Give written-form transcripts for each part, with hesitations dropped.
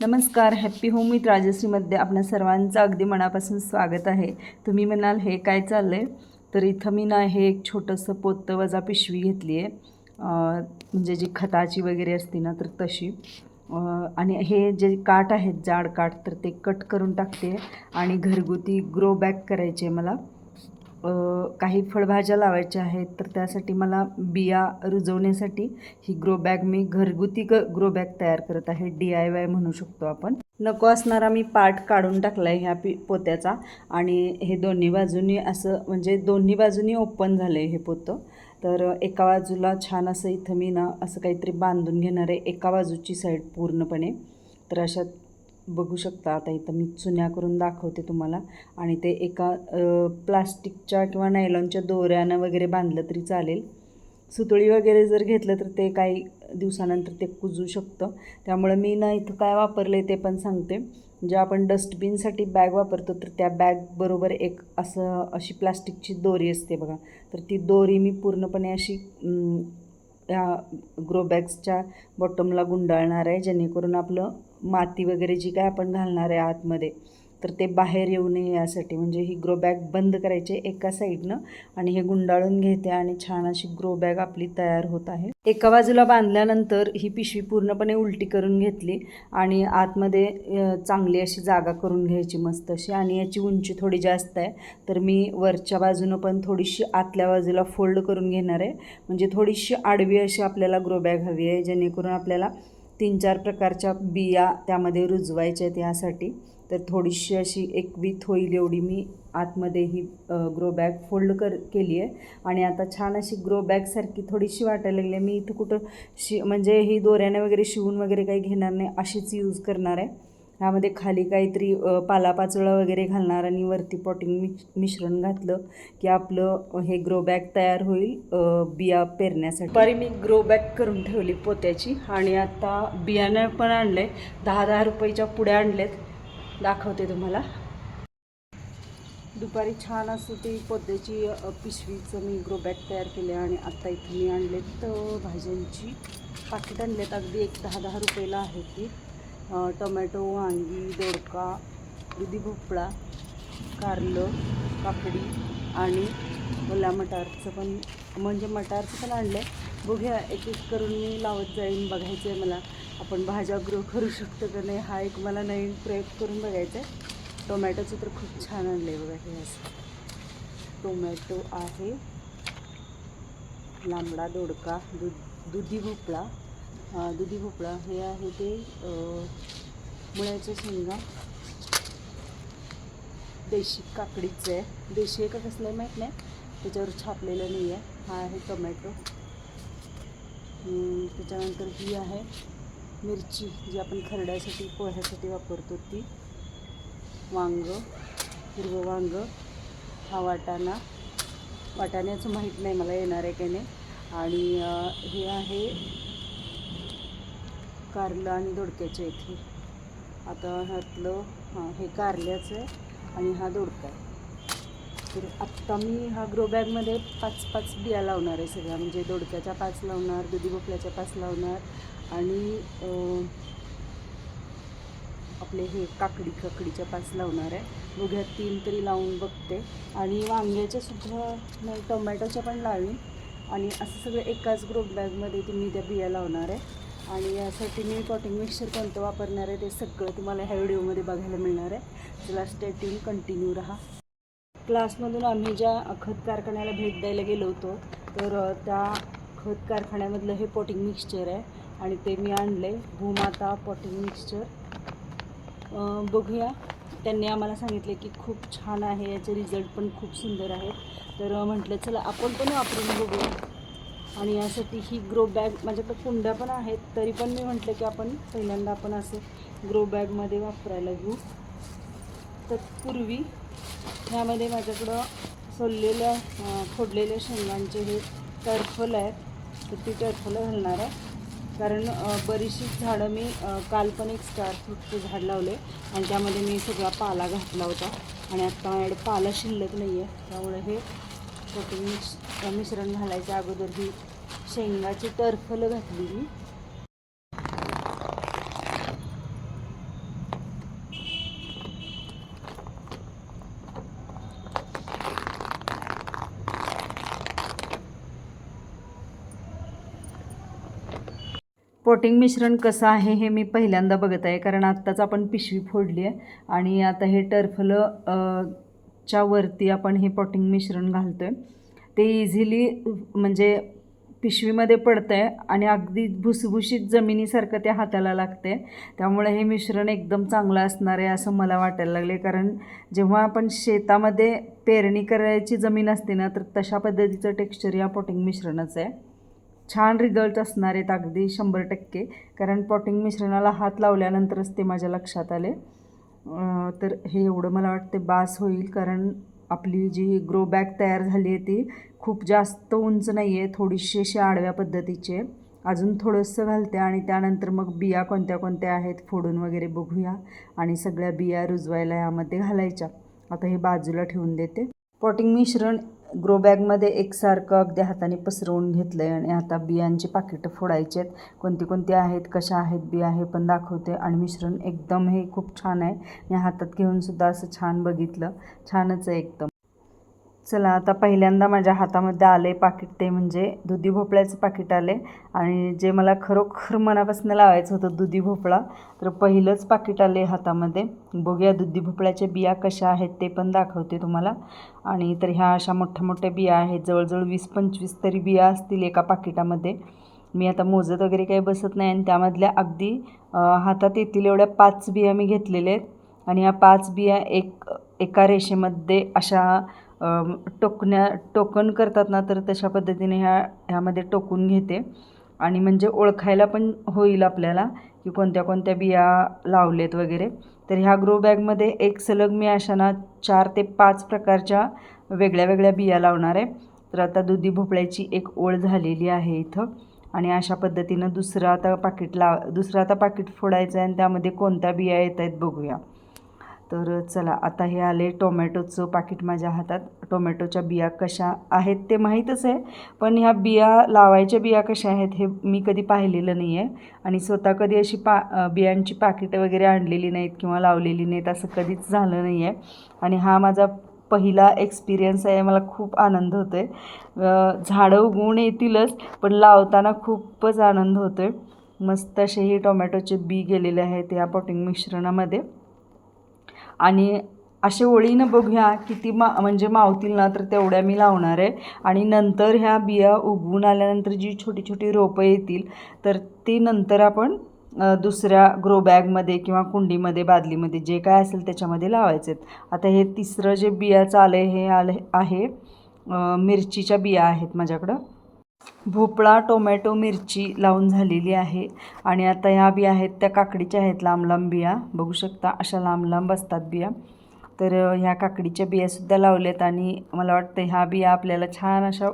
नमस्कार. Happy home with राजश्रीमध्ये आपल्या सर्वांचं अगदी मनापासून स्वागत आहे. तुम्ही म्हणाल हे काय चाललं आहे, तर इथं मी ना हे एक छोटंसं पोतं वजा पिशवी घेतली आहे, म्हणजे जी खताची वगैरे असते ना तर तशी. आणि हे जे काठ आहेत जाड काठ तर ते कट करून टाकते आणि घरगुती ग्रो बॅग करायचे मला. काही फळभाज्या लावायच्या आहेत तर त्यासाठी मला बिया रुजवण्यासाठी ही ग्रो बॅग मी घरगुती ग्रो बॅग तयार करत आहे. DIY म्हणू शकतो आपण. नको असणारा मी पार्ट काढून टाकला आहे ह्या पोत्याचा आणि हे दोन्ही बाजूनी असं म्हणजे दोन्ही बाजूनी ओपन झालं आहे हे पोतं. तर एका बाजूला छान असं इथं मी ना असं काहीतरी बांधून घेणार आहे एका बाजूची साईड पूर्णपणे. तर अशा बघू शकता. आता इथं मी चुन्या करून दाखवते तुम्हाला. आणि ते एका प्लास्टिकच्या किंवा नायलॉनच्या दोऱ्यानं वगैरे बांधलं तरी चालेल. सुतळी वगैरे जर घेतलं तर ते काही दिवसानंतर ते कुजू शकतं. त्यामुळे मी ना इथं काय वापरलं आहे ते पण सांगते. जे आपण डस्टबिनसाठी बॅग वापरतो तर त्या बॅगबरोबर एक अशी प्लास्टिकची दोरी असते बघा. तर ती दोरी मी पूर्णपणे अशी ह्या ग्रो बॅग्सच्या बॉटमला गुंडाळणार आहे, जेणेकरून आपलं माती वगैरे जी काय आपण घालणार आहे आतमध्ये तर ते बाहेर येऊ नये यासाठी. म्हणजे ही ग्रो बॅग बंद करायची एका साईडनं आणि हे गुंडाळून घेते आणि छान अशी ग्रो बॅग आपली तयार होत आहे. एका बाजूला बांधल्यानंतर ही पिशवी पूर्णपणे उलटी करून घेतली आणि आतमध्ये चांगली अशी जागा करून घ्यायची मस्त अशी. आणि याची उंची थोडी जास्त आहे तर मी वरच्या बाजूनं पण थोडीशी आतल्या बाजूला फोल्ड करून घेणार आहे. म्हणजे थोडीशी आडवी अशी आपल्याला ग्रो बॅग हवी आहे, जेणेकरून आपल्याला 3-4 प्रकारच्या बिया त्यामध्ये रुजवायच्या आहेत यासाठी. तर थोडीशी अशी एकवीत होईल एवढी मी आतमध्ये ही ग्रो बॅग फोल्ड केली आहे. आणि आता छान अशी ग्रो बॅगसारखी थोडीशी वाटायला लागली आहे. मी इथं कुठं म्हणजे ही दोऱ्याने वगैरे शिवून वगैरे काही घेणार नाही, अशीच यूज करणार आहे. ह्यामध्ये खाली काहीतरी पालापाचोळा वगैरे घालणार आणि वरती पॉटिंग मिश्रण घातलं की आपलं हे ग्रो बॅग तयार होईल बिया पेरण्यासाठी. दुपारी मी ग्रो बॅग करून ठेवली पोत्याची आणि आता बियाणं पण आणले. 10-10 रुपयाच्या पुड्या आणलेत, दाखवते तुम्हाला. दुपारी छान असं ती पोत्याची पिशवीचं मी ग्रो बॅग तयार केले. आणि आत्ता इथं मी आणलेत भाज्यांची पाकिट आणलेत. अगदी एक 10-10 रुपयाला आहे ती. टोमॅटो, वांगी, दोडका, दुधी भोपळा, कारलं, काकडी आणि ओल्या मटारचं पण म्हणजे मटारचं पण आणलं आहे. बघूया एक एक करून मी लावत जाईन. बघायचं आहे मला आपण भाज्या ग्रो करू शकतो का नाही, हा एक मला नवीन प्रयोग करून बघायचा आहे. टोमॅटोचं तर खूप छान आणलं आहे बघा. हे असं टोमॅटो आहे, लांबडा दोडका, दुधी भोपळा हे आहे ते मुळ्याच्या शेंगा, देशी काकडीचं आहे. देशी आहे का कसलं आहे माहीत नाही, त्याच्यावर छापलेलं नाही आहे. हा आहे टोमॅटो. त्याच्यानंतर ही आहे मिरची जी आपण खरड्यासाठी पोह्यासाठी वापरतो ती. हिरवं वांग, हा वाटाण्याचं माहीत नाही मला येणार आहे की नाही. आणि हे आहे कारलं आणि दोडक्याच्या इथे. आता ह्यातलं हे कारल्याचं आहे आणि हा दोडका आहे. तर आत्ता मी हा ग्रो बॅगमध्ये 5-5 बिया लावणार आहे सगळ्या. म्हणजे दोडक्याच्या 5 लावणार, दुधी भोपळ्याच्या 5 लावणार आणि आपले हे काकडीच्या 5 लावणार आहे. बघूया 3 तरी लावून बघते. आणि वांग्याच्या सुद्धा नाही, टोमॅटोच्या पण लावीन. आणि असं सगळं एकाच ग्रो बॅगमध्ये मी त्या बिया लावणार आहे. आणि यासाठी मी पॉटिंग मिक्सचर कोणतं वापरणार आहे ते सगळं तुम्हाला ह्या व्हिडिओमध्ये बघायला मिळणार आहे. चला स्टे ट्यून, कंटिन्यू राहा. क्लासमधून आम्ही ज्या खत कारखान्याला भेट द्यायला गेलो होतो तर त्या खत कारखान्यामधलं हे पॉटिंग मिक्सचर आहे आणि ते मी आणलं आहे, भूमाता पॉटिंग मिक्सचर. बघूया. त्यांनी आम्हाला सांगितले की खूप छान आहे, याचे रिझल्ट पण खूप सुंदर आहे. तर म्हटलं चला आपण पण वापरून बघूया. आणि यासाठी ही ग्रो बॅग माझ्याकडे कुंड्या पण आहेत, तरी पण मी म्हटलं की आपण पहिल्यांदा आपण असं ग्रो बॅगमध्ये वापरायला घेऊ. तत्पूर्वी ह्यामध्ये माझ्याकडं फोडलेल्या शेंगांचे हे टरफल आहेत, तर ती टरफलं घालणार आहे. कारण बरीचशी झाडं मी काल पण एक स्टार फ्रूटचं झाड लावले आणि त्यामध्ये मी सगळा पाला घातला होता आणि आत्ता माझ्याकडे पाला शिल्लक नाही आहे. त्यामुळे हे पॉटिंग मिश्रण घालायच्या अगोदर ही शेंगाची टरफलं घातली मी. पॉटिंग मिश्रण कसं आहे हे मी पहिल्यांदा बघत आहे, कारण आत्ताच आपण पिशवी फोडली आहे आणि आता हे टरफलं च्या वरती आपण हे पॉटिंग मिश्रण घालतो आहे. ते इझिली म्हणजे पिशवीमध्ये पडतं आहे आणि अगदी भुसभुशीत जमिनीसारखं ते हाताला लागते. त्यामुळे हे मिश्रण एकदम चांगलं असणार आहे असं मला वाटायला लागले, कारण जेव्हा आपण शेतामध्ये पेरणी करायची जमीन असते ना, तर तशा पद्धतीचं टेक्स्चर या पॉटिंग मिश्रणाचं आहे. छान रिझल्ट असणार आहेत अगदी 100%, कारण पॉटिंग मिश्रणाला हात लावल्यानंतरच ते माझ्या लक्षात आले. तर हे एवढं मला वाटते बास होईल, कारण आपली जी ग्रो बॅग तयार झाली आहे ती खूप जास्त उंच नाही आहे, थोडीशी अशी आडव्या पद्धतीची आहे. अजून थोडंसं घालते आणि त्यानंतर मग बिया कोणत्या कोणत्या आहेत फोडून वगैरे बघूया आणि सगळ्या बिया रुजवायला यामध्ये घालायच्या. आता हे बाजूला ठेवून देते. पॉटिंग मिश्रण ग्रो बॅगमध्ये एकसारखं अगदी हाताने पसरवून घेतलं आहे आणि आता बियांची पाकिटं फोडायची आहेत. कोणती कोणती आहेत, कशा आहेत बिया हे पण दाखवते. आणि मिश्रण एकदम हे खूप छान आहे. मी हातात घेऊनसुद्धा असं छान बघितलं, छानच आहे एकदम. चला आता पहिल्यांदा माझ्या हातामध्ये आलं आहे पाकिट, ते म्हणजे दुधी भोपळ्याचं पाकिट आले आणि जे मला खरोखर मनापासून लावायचं होतं दुधी भोपळा, तर पहिलंच पाकिट आले हातामध्ये. बघूया दुधी भोपळ्याच्या बिया कशा आहेत ते पण दाखवते तुम्हाला. आणि तर ह्या अशा मोठ्या मोठ्या बिया आहेत, जवळजवळ 20-25 तरी बिया असतील एका पाकिटामध्ये. मी आता मोजत वगैरे काही बसत नाही आणि त्यामधल्या अगदी हातात येतील एवढ्या 5 बिया मी घेतलेल्या आहेत. आणि ह्या 5 बिया एका रेषेमध्ये अशा टोकन करतात ना, तर तशा पद्धतीने ह्यामध्ये टोकून घेते आणि म्हणजे ओळखायला पण होईल आपल्याला की कोणत्या कोणत्या बिया लावलेत वगैरे. तर ह्या ग्रो बॅगमध्ये एक सलग मी अशा ना 4 ते 5 प्रकारच्या वेगळ्या वेगळ्या बिया लावणार आहे. तर आता दुधी भोपळ्याची एक ओळ झालेली आहे इथं आणि अशा पद्धतीनं दुसरं आता पाकिट फोडायचं आहे आणि त्यामध्ये कोणत्या बिया येत आहेत बघूया. तर चला आता हे आले टोमॅटोचं पाकिट माझ्या हातात. टोमॅटोच्या बिया कशा आहेत ते माहीतच आहे, पण ह्या बिया लावायच्या बिया कशा आहेत हे मी कधी पाहिलेलं नाही आहे आणि स्वतः कधी अशी बियांची पाकिटं वगैरे आणलेली नाहीत किंवा लावलेली नाहीत, असं कधीच झालं नाही आहे. आणि हा माझा पहिला एक्सपिरियन्स आहे. मला खूप आनंद होतो आहे. झाडं उगवून येतीलच, पण लावताना खूपच आनंद होतो आहे. मस्त असेही टोमॅटोचे बी गेलेले आहेत या पॉटिंग मिश्रणामध्ये. आणि असे ओळीनं बघूया किती म्हणजे मावतील ना, तर तेवढ्या मी लावणार आहे. आणि नंतर ह्या बिया उगवून आल्यानंतर जी छोटी छोटी रोपं येतील, तर ती नंतर आपण दुसऱ्या ग्रो बॅगमध्ये किंवा कुंडीमध्ये, बादलीमध्ये जे काय असेल त्याच्यामध्ये लावायचे आहेत. आता हे तिसरं जे बियाचं आलं हे आहे मिरचीच्या बिया आहेत माझ्याकडं. भोपळा, टोमॅटो, मिरची लावून झालेली आहे. आणि आता ह्या बिया आहेत त्या काकडीच्या आहेत, लांब लांब बिया बघू शकता, अशा लांब लांब असतात बिया. तर ह्या काकडीच्या बियासुद्धा लावल्यात आणि मला वाटतं ह्या बिया आपल्याला छान अशा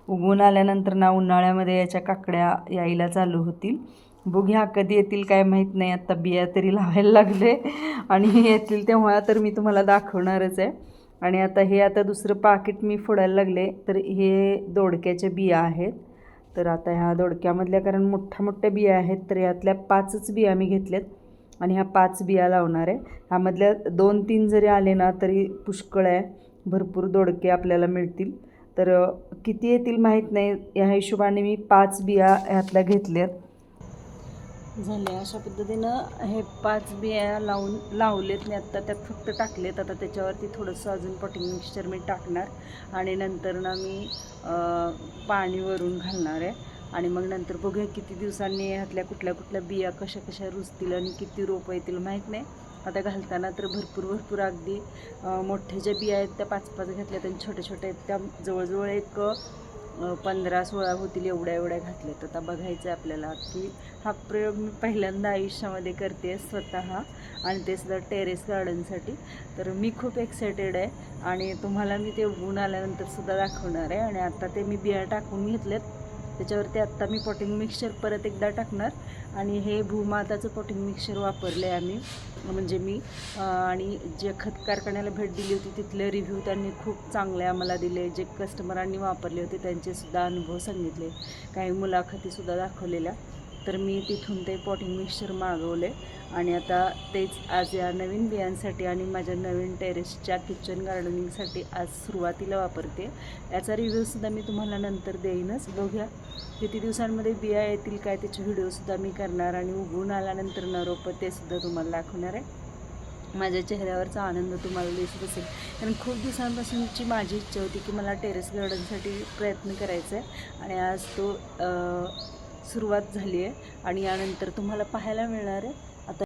उगवून आल्यानंतर ना उन्हाळ्यामध्ये याच्या काकड्या यायला चालू होतील. बघूया कधी येतील काय माहीत नाही. आता बिया तरी लावायला लागले आणि येतील तेव्हा तर मी तुम्हाला दाखवणारच आहे. आणि आता दुसरं पाकिट मी फोडायला लागले, तर हे दोडक्याच्या बिया आहेत. तर आता ह्या दोडक्यामधल्या, कारण मोठ्या मोठ्या बिया आहेत, तर यातल्या 5च बिया मी घेतल्यात आणि ह्या 5 बिया लावणार आहे. ह्यामधल्या 2-3 जरी आले ना तरी पुष्कळ आहे, भरपूर दोडके आपल्याला मिळतील. तर किती येतील माहीत नाही, या हिशोबाने मी 5 बिया ह्यातल्या घेतल्यात. झाले अशा पद्धतीनं हे 5 बिया लावलेत मी आत्ता. त्यात फक्त टाकलेत. आता त्याच्यावरती थोडंसं अजून पॉटिंग मिक्सचर मी टाकणार आणि नंतर ना मी पाणी वरून घालणार आहे. आणि मग नंतर बघूया किती दिवसांनी ह्यातल्या कुठल्या कुठल्या बिया कशा कशा रुजतील आणि किती रोपं येतील माहीत नाही. आता घालताना तर भरपूर अगदी मोठ्या ज्या बिया आहेत त्या 5-5 घेतल्यात आणि छोट्या छोट्या आहेत त्या जवळजवळ एक 15-16 होतील एवढ्या घातल्यात. आता बघायचं आहे आपल्याला की हा प्रयोग मी पहिल्यांदा आयुष्यामध्ये करते स्वतः, आणि ते सुद्धा टेरेस गार्डनसाठी. तर मी खूप एक्सायटेड आहे आणि तुम्हाला मी ते उगवून आल्यानंतर सुद्धा दाखवणार आहे. आणि आता ते मी बिया टाकून घेतलेत, त्याच्यावरती आत्ता मी पॉटिंग मिक्सचर परत एकदा टाकणार. आणि हे भूमाताचं पॉटिंग मिक्सचर वापरलं आहे आम्ही, म्हणजे मी. आणि जे खत कारखान्याला भेट दिली होती तिथले रिव्ह्यू त्यांनी खूप चांगले आम्हाला दिले. जे कस्टमरांनी वापरले होते त्यांचेसुद्धा अनुभव सांगितले, काही मुलाखतीसुद्धा दाखवलेल्या. तर मी तिथून ते पॉटिंग मिक्सचर मागवले आणि आता तेच आज या नवीन बियांसाठी आणि माझ्या नवीन टेरेसच्या किचन गार्डनिंगसाठी आज सुरुवातीला वापरते. याचा रिव्ह्यूसुद्धा मी तुम्हाला नंतर देईनच. बघूया किती दिवसांमध्ये बिया येतील काय, त्याचे व्हिडिओसुद्धा मी करणार आणि उगवून आल्यानंतर नरोपं ते सुद्धा तुम्हाला दाखवणार आहे. माझ्या चेहऱ्यावरचा आनंद तुम्हाला दिसत असेल, कारण खूप दिवसांपासूनची माझी इच्छा होती की मला टेरेस गार्डनसाठी प्रयत्न करायचा आहे आणि आज तो सुरुवात झाली आहे आणि यानंतर तुम्हाला पाहायला मिळणार आहे. आता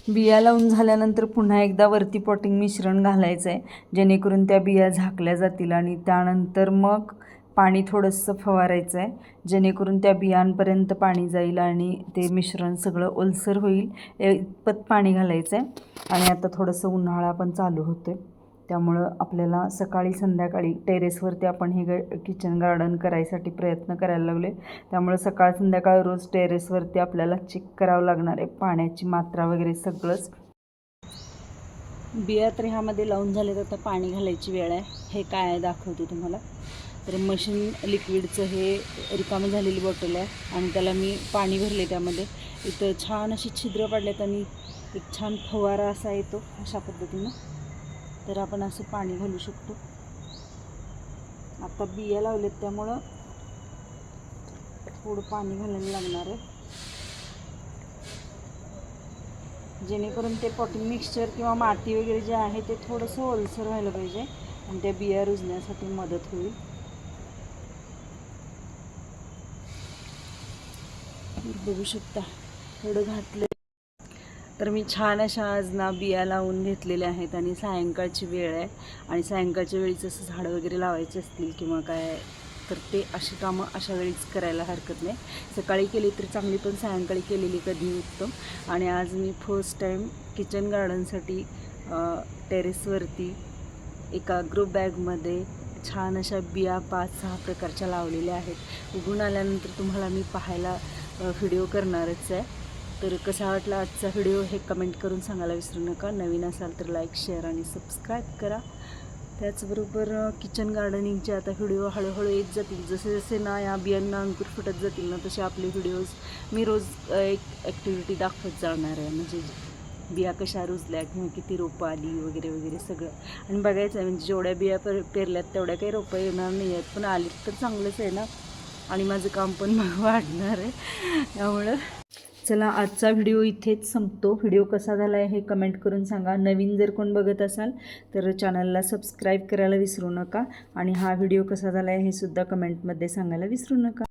बिया लावून झाल्यानंतर पुन्हा एकदा वरती पॉटिंग मिश्रण घालायचं आहे, जेणेकरून त्या बिया झाकल्या जातील आणि त्यानंतर मग पाणी थोडंसं फवारायचं आहे, जेणेकरून त्या बियांपर्यंत पाणी जाईल आणि ते मिश्रण सगळं ओलसर होईल इतपत पाणी घालायचं आहे. आणि आता थोडंसं उन्हाळा पण चालू होतो आहे, त्यामुळं आपल्याला सकाळी संध्याकाळी टेरेसवरती आपण हे किचन गार्डन करायसाठी प्रयत्न करायला लागले. त्यामुळं सकाळ संध्याकाळ रोज टेरेसवरती आपल्याला चेक करावं लागणार आहे पाण्याची मात्रा वगैरे सगळंच. बिया तर ह्यामध्ये लावून झाले, तर आता पाणी घालायची वेळ आहे. हे काय आहे दाखवते तुम्हाला. तर मशीन लिक्विडचं हे रिकामी झालेली बॉटल आहे आणि त्याला मी पाणी भरले. त्यामध्ये इथं छान अशी छिद्र पडलेत आणि एक छान फवारा असा येतो अशा पद्धतीनं. तर आपण असं पाणी घालू शकतो. आता बिया लावलेत त्यामुळं थोडं पाणी घालायला लागणार आहे, जेणेकरून ते पॉटिंग मिक्सचर किंवा माती वगैरे जे आहे ते थोडंसं ओलसर व्हायला पाहिजे आणि त्या बिया रुजण्यासाठी मदत होईल. बघू शकता थोडं घातलं. तर मी छान अशा आज ना बिया लावून घेतलेल्या आहेत आणि सायंकाळची वेळ आहे आणि सायंकाळच्या वेळीच असं झाडं वगैरे लावायचे असतील किंवा काय, तर ते अशी कामं अशा वेळीच करायला हरकत नाही. सकाळी केली तरी चांगली, पण सायंकाळी केलेली कधी उत्तम. आणि आज मी फर्स्ट टाईम किचन गार्डनसाठी टेरेसवरती एका ग्रो बॅगमध्ये छान अशा बिया 5-6 प्रकारच्या लावलेल्या आहेत. उगवून आल्यानंतर तुम्हाला मी पाहायला व्हिडिओ करणारच आहे. तर कसा वाटला आजचा व्हिडिओ हे कमेंट करून सांगायला विसरू नका. नवीन असाल तर लाईक, शेअर आणि सबस्क्राईब करा. त्याचबरोबर किचन गार्डनिंगचे आता व्हिडिओ हळूहळू येत जातील. जसे जसे ना या बियांना अंकुर फुटत जातील ना, तसे आपले व्हिडिओज मी रोज एक ॲक्टिव्हिटी दाखवत जाणार आहे. म्हणजे बिया कशा रुजल्या किंवा किती रोपं आली वगैरे वगैरे सगळं. आणि बघायचं आहे म्हणजे जेवढ्या बिया पेरल्यात तेवढ्या काही रोपं येणार नाही आहेत, पण आलीत तर चांगलंच आहे ना, आणि माझं काम पण वाढणार आहे. त्यामुळं चला आजचा व्हिडिओ इथेच संपतो. व्हिडिओ कसा झाला आहे हे कमेंट करून सांगा. नवीन जर कोण बघत असाल तर चॅनलला सबस्क्राईब करायला विसरू नका आणि हा व्हिडिओ कसा झाला आहे हे सुद्धा कमेंटमध्ये सांगायला विसरू नका.